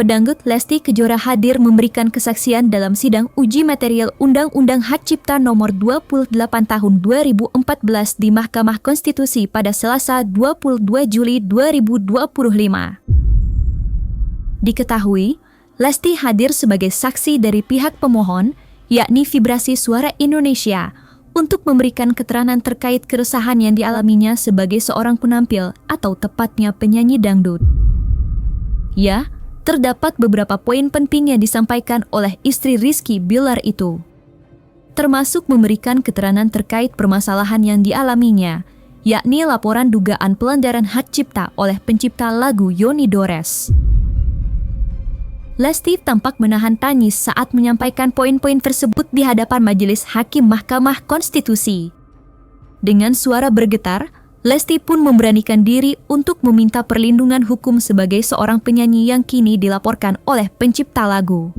Pedangdut Lesti Kejora hadir memberikan kesaksian dalam sidang uji material Undang-Undang Hak Cipta Nomor 28 Tahun 2014 di Mahkamah Konstitusi pada Selasa 22 Juli 2025. Diketahui, Lesti hadir sebagai saksi dari pihak pemohon, yakni Vibrasi Suara Indonesia, untuk memberikan keterangan terkait keresahan yang dialaminya sebagai seorang penampil atau tepatnya penyanyi dangdut. Ya, terdapat beberapa poin penting yang disampaikan oleh istri Rizky Bilar itu, termasuk memberikan keterangan terkait permasalahan yang dialaminya, yakni laporan dugaan pelanggaran hak cipta oleh pencipta lagu Yoni Dores. Lesti tampak menahan tangis saat menyampaikan poin-poin tersebut di hadapan Majelis Hakim Mahkamah Konstitusi. Dengan suara bergetar, Lesti pun memberanikan diri untuk meminta perlindungan hukum sebagai seorang penyanyi yang kini dilaporkan oleh pencipta lagu.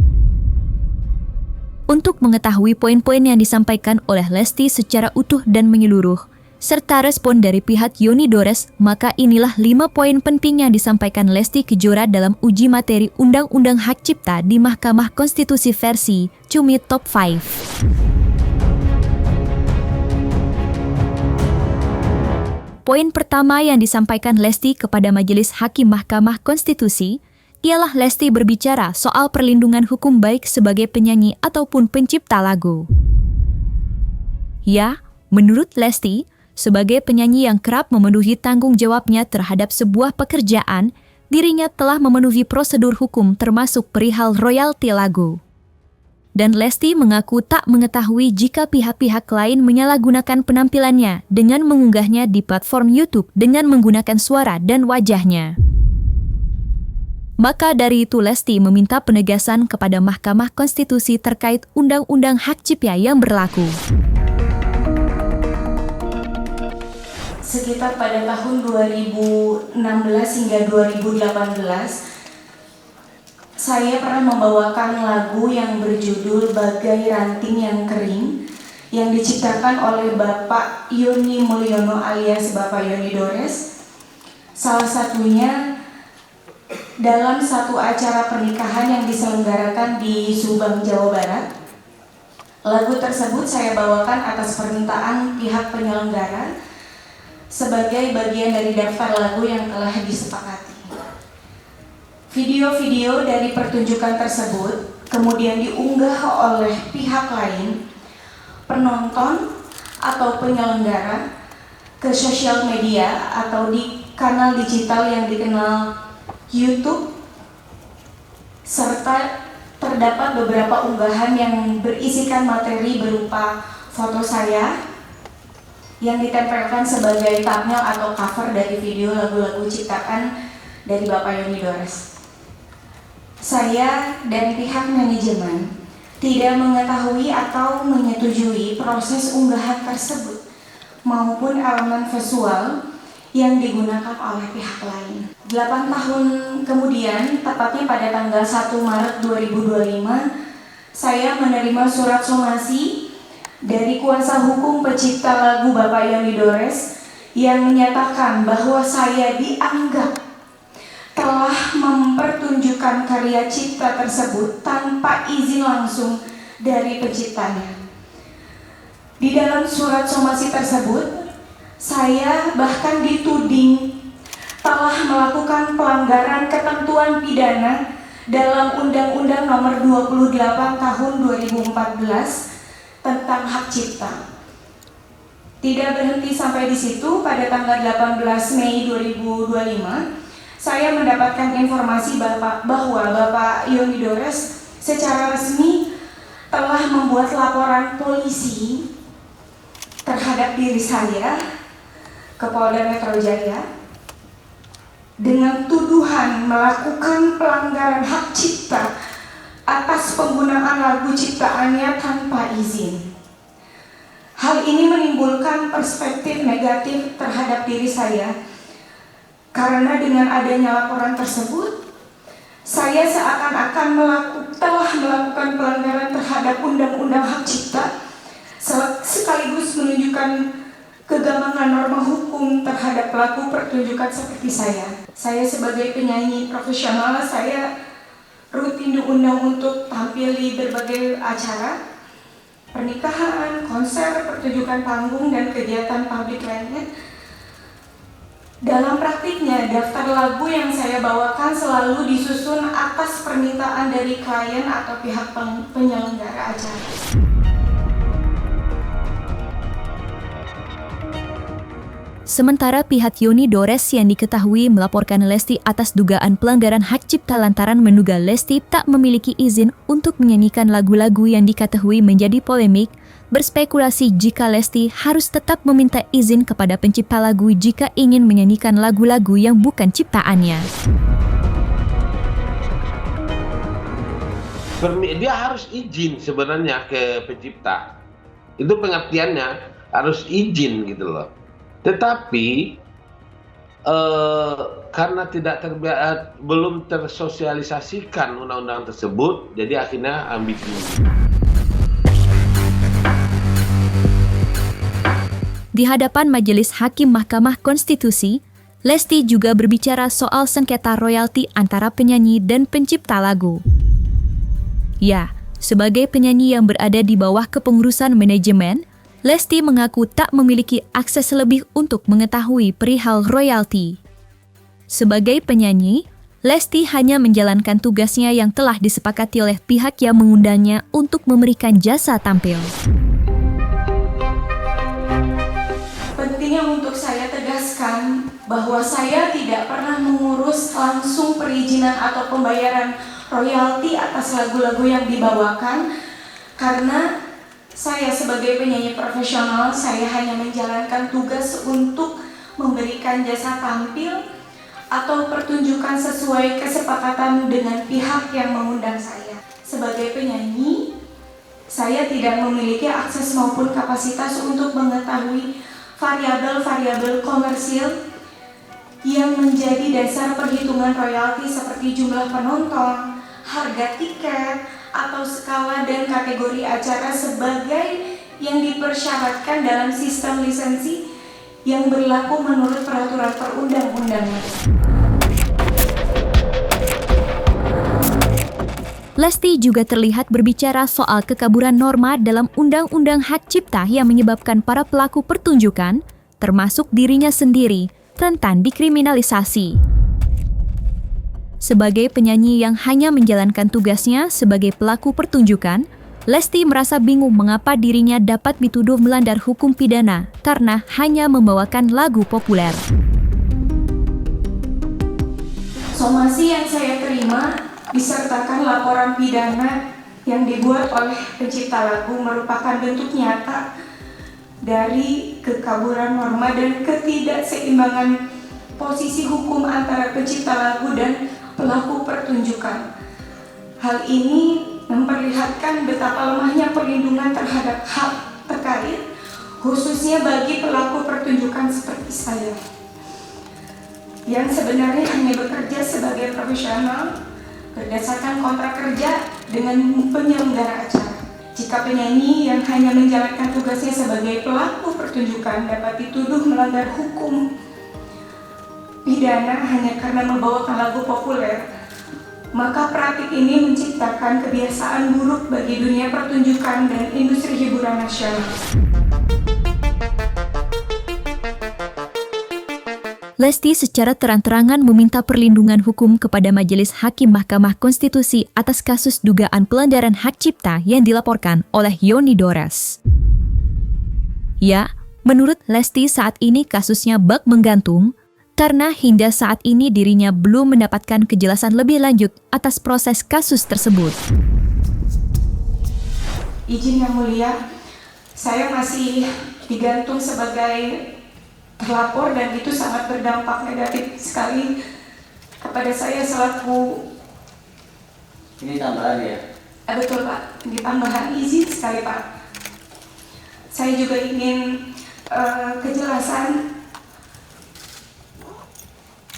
Untuk mengetahui poin-poin yang disampaikan oleh Lesti secara utuh dan menyeluruh, serta respon dari pihak Yoni Dores, maka inilah 5 poin penting yang disampaikan Lesti Kejora dalam uji materi Undang-Undang Hak Cipta di Mahkamah Konstitusi versi Cumi Top 5. Poin pertama yang disampaikan Lesti kepada Majelis Hakim Mahkamah Konstitusi ialah Lesti berbicara soal perlindungan hukum baik sebagai penyanyi ataupun pencipta lagu. Ya, menurut Lesti, sebagai penyanyi yang kerap memenuhi tanggung jawabnya terhadap sebuah pekerjaan, dirinya telah memenuhi prosedur hukum termasuk perihal royalti lagu. Dan Lesti mengaku tak mengetahui jika pihak-pihak lain menyalahgunakan penampilannya dengan mengunggahnya di platform YouTube dengan menggunakan suara dan wajahnya. Maka dari itu Lesti meminta penegasan kepada Mahkamah Konstitusi terkait Undang-Undang Hak Cipta yang berlaku. Sekitar pada tahun 2016 hingga 2018, saya pernah membawakan lagu yang berjudul Bagai Ranting Yang Kering yang diciptakan oleh Bapak Yoni Mulyono alias Bapak Yoni Dores. Salah satunya dalam satu acara pernikahan yang diselenggarakan di Subang, Jawa Barat. Lagu tersebut saya bawakan atas permintaan pihak penyelenggara sebagai bagian dari daftar lagu yang telah disepakati. Video-video dari pertunjukan tersebut kemudian diunggah oleh pihak lain, penonton atau penyelenggara, ke sosial media atau di kanal digital yang dikenal YouTube, serta terdapat beberapa unggahan yang berisikan materi berupa foto saya yang ditempelkan sebagai thumbnail atau cover dari video lagu-lagu ciptaan dari Bapak Yoni Dores. Saya dan pihak manajemen tidak mengetahui atau menyetujui proses unggahan tersebut maupun elemen visual yang digunakan oleh pihak lain. 8 tahun kemudian, tepatnya pada tanggal 1 Maret 2025, saya menerima surat somasi dari kuasa hukum pencipta lagu Bapak Yoni Dores yang menyatakan bahwa saya dianggap telah mempertunjukkan karya cipta tersebut tanpa izin langsung dari penciptanya. Di dalam surat somasi tersebut, saya bahkan dituding telah melakukan pelanggaran ketentuan pidana dalam Undang-Undang Nomor 28 Tahun 2014 tentang hak cipta. Tidak berhenti sampai di situ, pada tanggal 18 Mei 2025, saya mendapatkan informasi bahwa Bapak Yoni Dores secara resmi telah membuat laporan polisi terhadap diri saya ke Polda Metro Jaya dengan tuduhan melakukan pelanggaran hak cipta atas penggunaan lagu ciptaannya tanpa izin. Hal ini menimbulkan perspektif negatif terhadap diri saya, karena dengan adanya laporan tersebut, saya seakan-akan telah melakukan pelanggaran terhadap Undang-Undang Hak Cipta, sekaligus menunjukkan kegambangan norma hukum terhadap pelaku pertunjukan seperti saya. Saya sebagai penyanyi profesional, saya rutin diundang untuk tampil di berbagai acara, pernikahan, konser, pertunjukan panggung, dan kegiatan publik lainnya. Dalam praktiknya, daftar lagu yang saya bawakan selalu disusun atas permintaan dari klien atau pihak penyelenggara acara. Sementara pihak Yoni Dores yang diketahui melaporkan Lesti atas dugaan pelanggaran hak cipta lantaran menduga Lesti tak memiliki izin untuk menyanyikan lagu-lagu yang diketahui menjadi polemik, berspekulasi jika Lesti harus tetap meminta izin kepada pencipta lagu jika ingin menyanyikan lagu-lagu yang bukan ciptaannya. Dia harus izin sebenarnya ke pencipta. Itu pengertiannya, harus izin gitu loh. Tetapi karena belum tersosialisasikan undang-undang tersebut, jadi akhirnya ambigu. Di hadapan Majelis Hakim Mahkamah Konstitusi, Lesti juga berbicara soal sengketa royalti antara penyanyi dan pencipta lagu. Ya, sebagai penyanyi yang berada di bawah kepengurusan manajemen, Lesti mengaku tak memiliki akses lebih untuk mengetahui perihal royalti. Sebagai penyanyi, Lesti hanya menjalankan tugasnya yang telah disepakati oleh pihak yang mengundangnya untuk memberikan jasa tampil. Pentingnya untuk saya tegaskan bahwa saya tidak pernah mengurus langsung perizinan atau pembayaran royalti atas lagu-lagu yang dibawakan, karena saya sebagai penyanyi profesional, saya hanya menjalankan tugas untuk memberikan jasa tampil atau pertunjukan sesuai kesepakatan dengan pihak yang mengundang saya. Sebagai penyanyi, saya tidak memiliki akses maupun kapasitas untuk mengetahui variabel-variabel komersil yang menjadi dasar perhitungan royalti seperti jumlah penonton, harga tiket, atau skala dan kategori acara sebagai yang dipersyaratkan dalam sistem lisensi yang berlaku menurut peraturan perundang-undangan. Lesti juga terlihat berbicara soal kekaburan norma dalam Undang-Undang Hak Cipta yang menyebabkan para pelaku pertunjukan, termasuk dirinya sendiri, rentan dikriminalisasi. Sebagai penyanyi yang hanya menjalankan tugasnya sebagai pelaku pertunjukan, Lesti merasa bingung mengapa dirinya dapat dituduh melanggar hukum pidana karena hanya membawakan lagu populer. Somasi yang saya terima disertakan laporan pidana yang dibuat oleh pencipta lagu merupakan bentuk nyata dari kekaburan norma dan ketidakseimbangan posisi hukum antara pencipta lagu dan pelaku pertunjukan. Hal ini memperlihatkan betapa lemahnya perlindungan terhadap hak terkait, khususnya bagi pelaku pertunjukan seperti saya, yang sebenarnya hanya bekerja sebagai profesional berdasarkan kontrak kerja dengan penyelenggara acara. Jika penyanyi yang hanya menjalankan tugasnya sebagai pelaku pertunjukan dapat dituduh melanggar hukum pidana hanya karena membawakan lagu populer, maka praktik ini menciptakan kebiasaan buruk bagi dunia pertunjukan dan industri hiburan nasional. Lesti secara terang-terangan meminta perlindungan hukum kepada Majelis Hakim Mahkamah Konstitusi atas kasus dugaan pelanggaran hak cipta yang dilaporkan oleh Yoni Dores. Ya, menurut Lesti saat ini kasusnya bak menggantung, karena hingga saat ini dirinya belum mendapatkan kejelasan lebih lanjut atas proses kasus tersebut. Izin Yang Mulia, saya masih digantung sebagai terlapor dan itu sangat berdampak negatif sekali kepada saya selaku. Ini tambahan ya? Betul Pak, ini tambahan izin sekali Pak. Saya juga ingin kejelasan.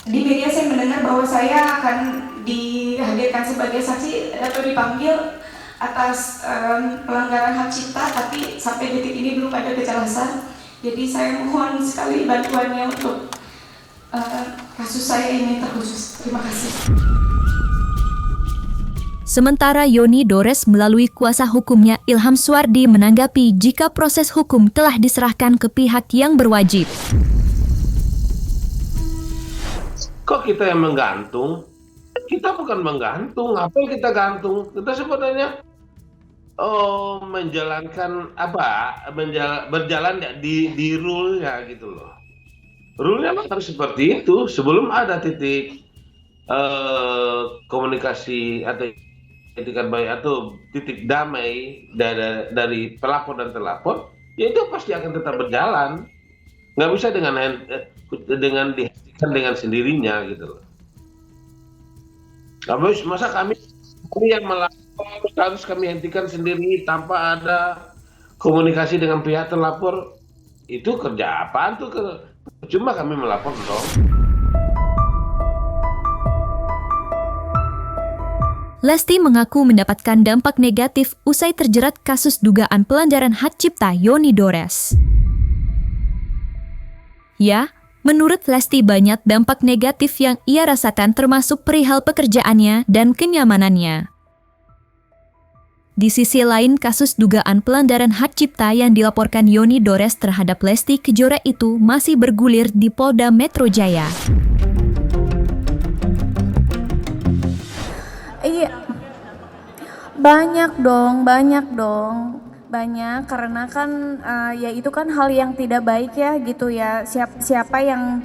Di media saya mendengar bahwa saya akan dihadirkan sebagai saksi atau dipanggil atas pelanggaran hak cipta, tapi sampai detik ini belum ada kejelasan. Jadi saya mohon sekali bantuannya untuk kasus saya ini terkhusus. Terima kasih. Sementara Yoni Dores melalui kuasa hukumnya Ilham Suwardi menanggapi jika proses hukum telah diserahkan ke pihak yang berwajib. Kok kita yang menggantung? Kita bukan menggantung. Apa yang kita gantung? Kita sebenarnya menjalankan berjalan di rule-nya gitu loh. Rule-nya harus seperti itu sebelum ada titik komunikasi atau etikat baik atau titik damai dari pelapor dan terlapor, ya itu pasti akan tetap berjalan. Nggak bisa dihentikan dengan sendirinya gitu loh. Masa kami yang melapor harus kami hentikan sendiri tanpa ada komunikasi dengan pihak terlapor? Itu kerja apaan tuh? Cuma kami melapor dong. Lesti mengaku mendapatkan dampak negatif usai terjerat kasus dugaan pelanggaran hak cipta Yoni Dores. Ya, menurut Lesti banyak dampak negatif yang ia rasakan termasuk perihal pekerjaannya dan kenyamanannya. Di sisi lain, kasus dugaan pelanggaran hak cipta yang dilaporkan Yoni Dores terhadap Lesti Kejora itu masih bergulir di Polda Metro Jaya. Iya, banyak dong, banyak karena kan ya itu kan hal yang tidak baik ya gitu ya. Siapa yang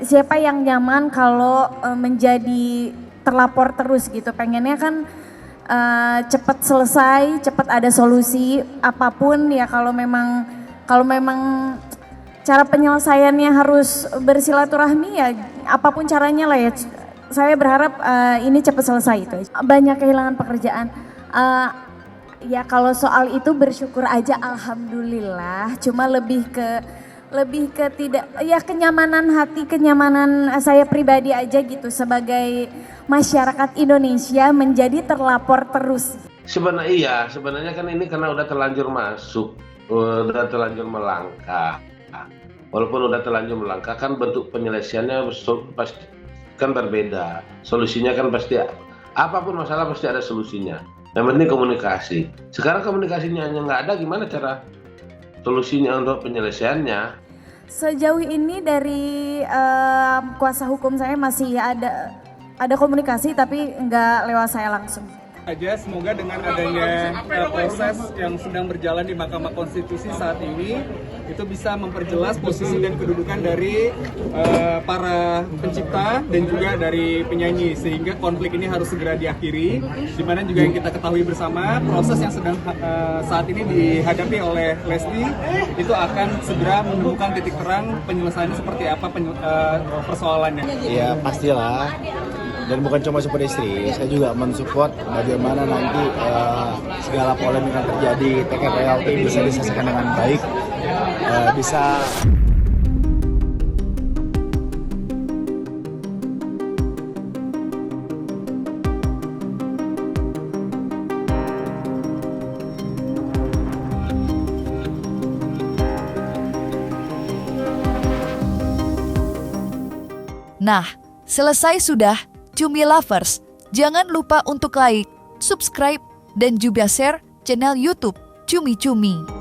siapa yang nyaman kalau menjadi terlapor terus gitu. Pengennya kan cepat selesai, cepat ada solusi apapun ya. Kalau memang cara penyelesaiannya harus bersilaturahmi ya apapun caranya lah ya. Saya berharap ini cepat selesai itu. Banyak kehilangan pekerjaan. Ya kalau soal itu bersyukur aja alhamdulillah. Cuma lebih ke tidak ya kenyamanan hati, kenyamanan saya pribadi aja gitu sebagai masyarakat Indonesia menjadi terlapor terus. Sebenarnya kan ini karena udah terlanjur masuk, udah terlanjur melangkah. Walaupun udah terlanjur melangkah kan bentuk penyelesaiannya pasti kan berbeda. Solusinya kan pasti apapun masalah pasti ada solusinya. Yang penting komunikasi. Sekarang komunikasinya hanya nggak ada, gimana cara solusinya untuk penyelesaiannya? Sejauh ini dari kuasa hukum saya masih ada komunikasi tapi nggak lewat saya langsung. Aja semoga dengan adanya proses yang sedang berjalan di Mahkamah Konstitusi saat ini itu bisa memperjelas posisi dan kedudukan dari para pencipta dan juga dari penyanyi sehingga konflik ini harus segera diakhiri. Dimana juga yang kita ketahui bersama proses yang sedang saat ini dihadapi oleh Lesti itu akan segera menemukan titik terang penyelesaiannya seperti apa persoalannya. Ya pastilah. Dan bukan cuma support istri, saya juga mensupport bagaimana nanti segala polemik yang terjadi TKPLT bisa diselesaikan dengan baik, bisa. Nah, selesai sudah. Cumi Lovers, jangan lupa untuk like, subscribe, dan juga share channel YouTube Cumi Cumi.